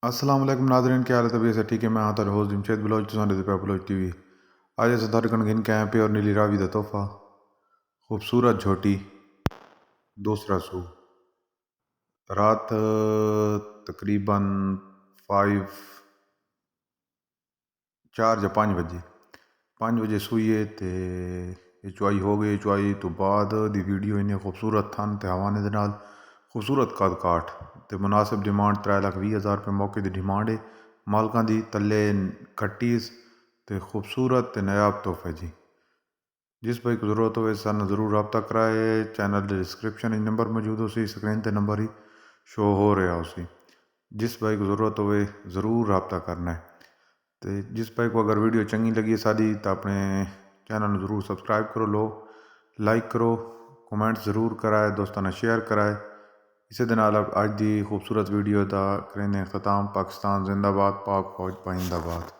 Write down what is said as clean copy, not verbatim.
अस्सलाम वालेकुम नाज़रीन, क्या हाल है? तबीयत से ठीक है? मैं हाँ तो होस्ट जमशेद बलोच पे बलोच टीवी। आज ऐसे तारे कण गिन के आए पे और नीली रावी दा तोहफा खूबसूरत झोटी दूसरा सू रात तकरीबन 4 या 5 बजे सूई है ते चुआई हो गई। चुआई तो बाद दी वीडियो इन्हें खूबसूरत थन ते हवाने दे नाल खूबसूरत कद काठ ते मुनासिब डिमांड 3,20,000 रुपये मौके की डिमांड है मालकां दी। तले कट्टीज ते खूबसूरत ते नायाब तोहफे जी। जिस भाई को जरूरत हो सन जरूर रब्ता कराए। चैनल के डिस्क्रिप्शन में नंबर मौजूद हो सी, स्क्रीन ते नंबर ही शो हो रहा उसी। जिस भाई को जरूरत हो जरूर रब्ता करना है। तो जिस भाई को अगर वीडियो चंगी लगी है साड़ी तो अपने चैनल जरूर सब्सक्राइब करो, लो लाइक करो, कमेंट जरूर कराए, दोस्तों ने शेयर कराए। इस दे नाल अज की खूबसूरत वीडियो का करें ख़त्म। पाकिस्तान जिंदाबाद, पाक फौज पाइंदाबाद।